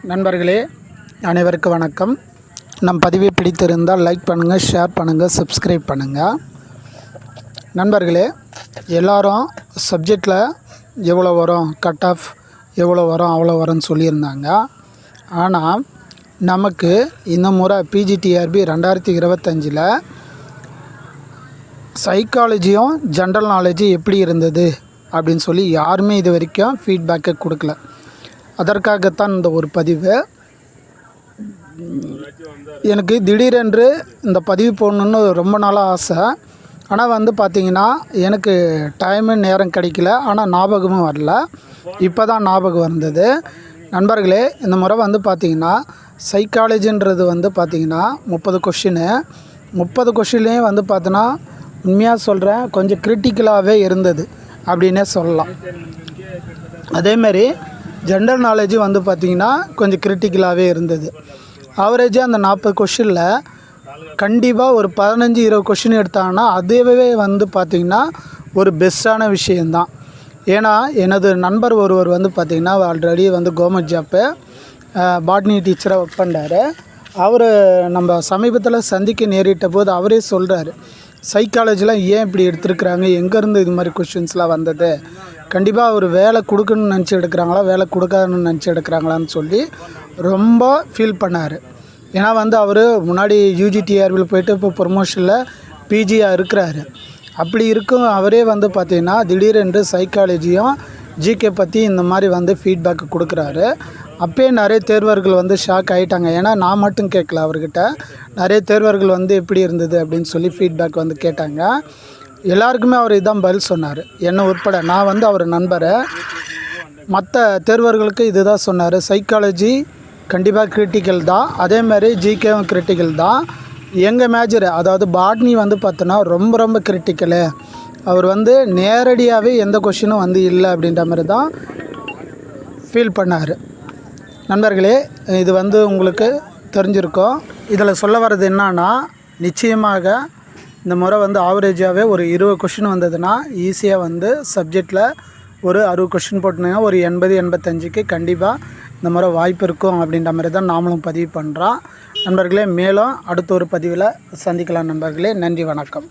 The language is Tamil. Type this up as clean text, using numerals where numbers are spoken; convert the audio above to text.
நண்பர்களே அனைவருக்கும் வணக்கம். நம் பதிவை பிடித்திருந்தால் லைக் பண்ணுங்கள், ஷேர் பண்ணுங்கள், சப்ஸ்கிரைப் பண்ணுங்கள். நண்பர்களே, எல்லாரும் சப்ஜெக்டில் எவ்வளோ வரும், கட் ஆஃப் எவ்வளோ வரும், அவ்வளோ வரும்னு சொல்லியிருந்தாங்க. ஆனால் நமக்கு இந்த முறை பிஜிடிஆர்பி 2025 சைக்காலஜியும் ஜென்ரல் நாலேஜும் எப்படி இருந்தது அப்படின்னு சொல்லி யாருமே இது வரைக்கும் ஃபீட்பேக்கை கொடுக்கல. அதற்காகத்தான் இந்த ஒரு பதிவு. எனக்கு திடீரென்று இந்த பதிவு போடணுன்னு ரொம்ப நாளாக ஆசை. ஆனால் பார்த்திங்கன்னா எனக்கு டைமு நேரம் கிடைக்கல. ஆனால் ஞாபகமும் வரல. இப்போ தான் ஞாபகம் வந்தது. நண்பர்களே, இந்த முறை பார்த்திங்கன்னா சைக்காலஜின்றது பார்த்திங்கன்னா 30 கொஷினு. 30 கொஷின்லேயும் பார்த்தோன்னா உண்மையாக சொல்கிறேன், கொஞ்சம் கிரிட்டிக்கலாகவே இருந்தது அப்படின்னே சொல்லலாம். அதேமாரி ஜென்ரல் நாலேஜு பார்த்திங்கன்னா கொஞ்சம் கிரிட்டிக்கலாகவே இருந்தது. ஆவரேஜாக அந்த 40 கொஷினில் கண்டிப்பாக ஒரு 15-20 கொஷின் எடுத்தாங்கன்னா அதுவே பார்த்திங்கன்னா ஒரு பெஸ்ட்டான விஷயந்தான். ஏன்னா எனது நண்பர் ஒருவர் பார்த்திங்கன்னா ஆல்ரெடி கவர்மெண்ட் ஜாப்பு பாட்னி டீச்சராக ஒர்க் பண்ணுறாரு. அவர் நம்ம சமீபத்தில் சந்திக்க நேரிட்ட போது அவரே சொல்கிறாரு, சைக்காலஜிலாம் ஏன் இப்படி எடுத்துருக்குறாங்க, எங்கேருந்து இது மாதிரி கொஷின்ஸ்லாம் வந்தது, கண்டிப்பாக அவர் வேலை கொடுக்கணும்னு நினச்சி எடுக்கிறாங்களா, வேலை கொடுக்காதுன்னு நினச்சி எடுக்கிறாங்களான்னு சொல்லி ரொம்ப ஃபீல் பண்ணார். ஏன்னா அவர் முன்னாடி யூஜிடிஆர்பியில் போய்ட்டு இப்போ ப்ரொமோஷனில் பிஜியாக இருக்கிறாரு. அப்படி இருக்கும் அவரே பார்த்திங்கன்னா திடீரென்று சைக்காலஜியும் ஜிகே பற்றி இந்த மாதிரி ஃபீட்பேக் கொடுக்குறாரு. அப்போயே நிறைய தேர்வர்கள் ஷாக் ஆகிட்டாங்க. ஏன்னா நான் மட்டும் கேட்கல, அவர்கிட்ட நிறைய தேர்வர்கள் எப்படி இருந்தது அப்படின்னு சொல்லி ஃபீட்பேக் கேட்டாங்க. எல்லாருக்குமே அவர் இதான் பதில் சொன்னார், என்னை உட்பட. நான் அவர் நண்பரை மற்ற தேர்வர்களுக்கு இது தான் சொன்னார், சைக்காலஜி கண்டிப்பாக கிரிட்டிக்கல் தான், அதேமாதிரி ஜிகேவும் கிரிட்டிக்கல் தான். எங்கள் மேஜர் அதாவது பாட்னி பார்த்தோன்னா ரொம்ப ரொம்ப கிரிட்டிக்கலு. அவர் நேரடியாகவே எந்த கொஷினும் இல்லை அப்படின்ற மாதிரி தான் ஃபீல் பண்ணார். நண்பர்களே, இது உங்களுக்கு தெரிஞ்சிருக்கும். இதில் சொல்ல வர்றது என்னன்னா, நிச்சயமாக இந்த முறை ஆவரேஜாகவே ஒரு 20 கொஷின் வந்ததுன்னா ஈஸியாக சப்ஜெக்டில் ஒரு 60 கொஷின் போட்டுனாங்க ஒரு 80-85க்கு கண்டிப்பாக இந்த முறை வாய்ப்பு இருக்கும் அப்படின்ற மாதிரி தான் நாமளும் பதிவு பண்ணுறோம். நண்பர்களே, மேலும் அடுத்த ஒரு பதிவில் சந்திக்கலாம். நண்பர்களே, நன்றி, வணக்கம்.